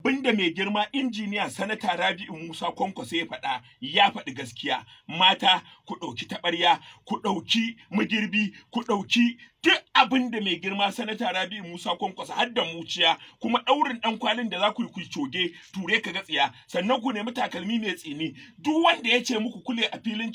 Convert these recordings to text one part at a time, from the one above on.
abinda mai girma injiniya sanata Rabi'u Musa Kwankwaso ya faɗi gaskiya. Mata ku ɗauki taɓarya, ku ɗauki magirbi, ku ɗauki duk abin da mai girma sanata Rabi'u Musa Kwankwaso har da muciya, kuma ɗaurin ɗan kwalin da za ku yi ku coge ture ka ga tsiya, sannan ku nemi takalmi mai tsini. Duk wanda ya ce muku kule a filin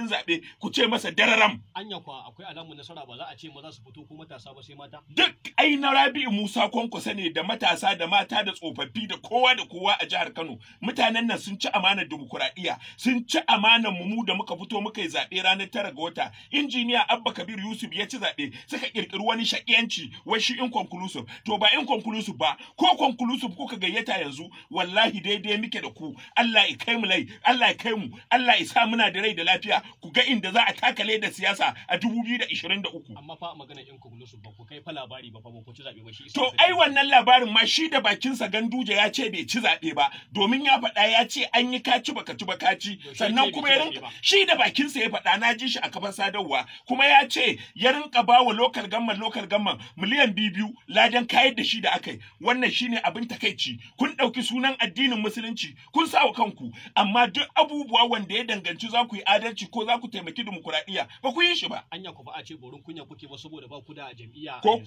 zaɓe ku ce masa dararam. Anya kwa akwai alamun nasara, ba za a ce maza su fito ko matasa ba sai mata. Duk ai na Rabi'u Musa Kwankwaso ne, da matasa da mata da tsofaffi da kowa a jihar Kano. Mutanen nan sun ci amanar dimokuraɗiyya, sun ci amanar mu da muka fito muka yi zaɓe ranar 9 ga wata. Injiniya Abba Kabir Yusuf ya ci zaɓe, suka kirkiri wani shakiyanci wai shi inconclusive. To ba inconclusive ba, ko conclusive kuka gayyata yanzu wallahi daidai muke da ku. Allah ya kai mu lai, Allah ya kai mu, Allah ya sa muna da rai da lafiya ku ga inda za a takale da siyasa a 2023. Amma fa maganar inconclusive ba ku kai fa labari ba, fa ba ku ci zaɓe ba shi. To ai wannan labarin ma shi da bakinsa Ganduje ya ce bai ci zaɓe ba, domin ya faɗa ya ce an yi kaci baka ci ba kaci, sannan kuma ya rinka shi da bakinsa ya faɗa, na ji shi a kafar sadarwa, kuma ya ce ya rinka ba wa local government miliyan 2 ladan kayar da shi da aka yi. Wannan shine abin takaici. Kun ɗauki sunan addinin musulunci kun sa wa kanku, amma duk abubuwa wanda ya danganci za ku yi adalci ko za ku taimaki dimokuraɗiyya ba ku yi shi ba. Anya ku ba a ce borin kunya kuke ba saboda ba ku da jam'iyya a ko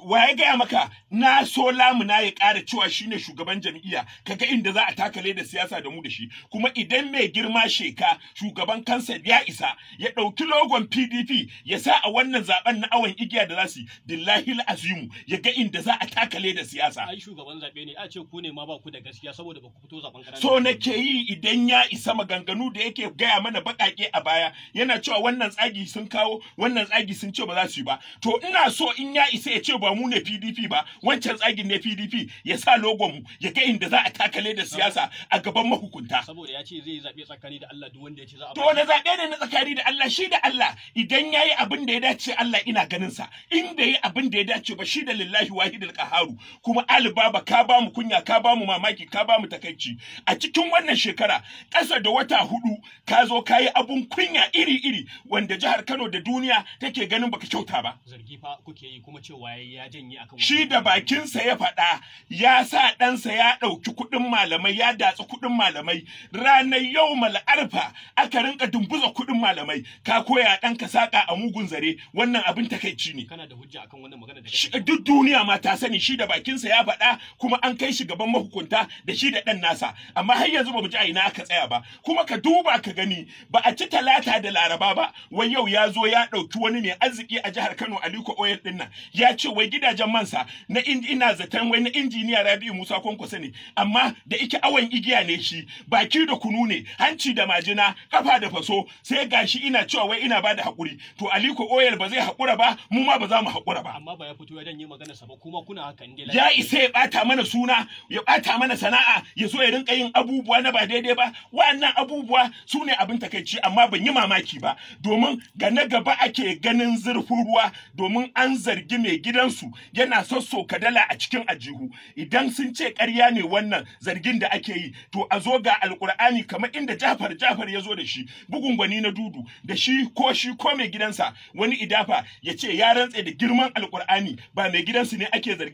waye gaya maka na so lamuna ya ƙara cewa shine shugaban jam'iyya, kaga inda za a takale da siyasa da mu da shi. Kuma idan mai girma sheka shugaban kansa ya isa ya ɗauki logon PDP ya sa a wannan zaben na awon igiya da za su yi, billahi azimu ya ga inda za a takale da siyasa. Ai shugaban zabe ne, a ce ku ne ma ba ku da gaskiya saboda ba ku fito zaben ƙananan. So nake yi idan ya isa maganganu da yake gaya mana baƙaƙe a baya, yana cewa wannan tsagi sun kawo, wannan tsagi sun ce ba za su yi ba. To ina so in ya isa ya ce ba mu ne PDP ba, wancan tsagin ne PDP, ya sa logon mu ya ga inda za a takale da siyasa a gaban mahukunta. Saboda ya ce zai yi zaɓe tsakani da Allah, duk wanda ya ce za a. To wani zaɓe ne na tsakani da Allah, shi da Allah. Idan ya yi abin da ya dace Allah ina ganin sa, in bai yi abin da ya dace ba shi da lillahi wahidul qaharu. Kuma Alibaba ka ba mu kunya, ka ba mu mamaki, ka ba mu takaici. A cikin wannan shekara ƙasa da wata 4 ka zo ka yi abun kunya iri-iri wanda jihar Kano da duniya take ganin baka kyauta ba. Zargi fa kuke yi kuma cewa ya janye akan shi da bakinsa ya faɗa, ya sa ɗansa ya ɗauki kuɗin malamai, ya datsi kuɗin malamai. Ranar yau mal'arfa aka rinka dumbuza kuɗin malamai, ka koya ɗanka saƙa a mugun zare. Wannan abin takaici ne. Kana da hujja akan wannan magana da duk duniya ma ta sani, shi da bakinsa ya faɗa, kuma an kai shi gaban mahukunta da shi da ɗan nasa, amma har yanzu ba mu ji a ina aka tsaya ba. Kuma ka duba ka gani, ba a ci Talata da Laraba ba, wai yau ya zo ya ɗauki wani mai arziki a jihar Kano, Aliko Oil ɗin nan, ya ce wai gidajen mansa na ina zaton wai na injiniya Rabi'u Musa Kwankwaso ne, amma da ike awon igiya ne shi, baki da kunu ne, hanci da majina, kafa da faso, sai gashi ina cewa wai ina bada hakuri. To Aliko Oil ba zai hakura ba, mu ma ba za mu hakura ba. Amma ba ya fito ya danye magana sa ba, kuma kuna haka ne. Ya isa ya bata mana suna, ya bata mana sana'a, ya zo ya rinka yin abubuwa na ba daidai ba. Wa'annan abubuwa su ne abin takaici, amma ban yi mamaki ba, domin ga na gaba ake ganin zurfin ruwa, domin an zargi mai gidansu yana sassoka dala a cikin ajihu. Idan sun ce ƙarya ne wannan zargin da ake yi, to a zo ga Alƙur'ani kamar inda Jafar ya zo da shi, bugun gwani na dudu, da shi ko mai gidansa wani idafa ya ce ya rantse da girman Alƙur'ani ba mai gidansu ne ake zargi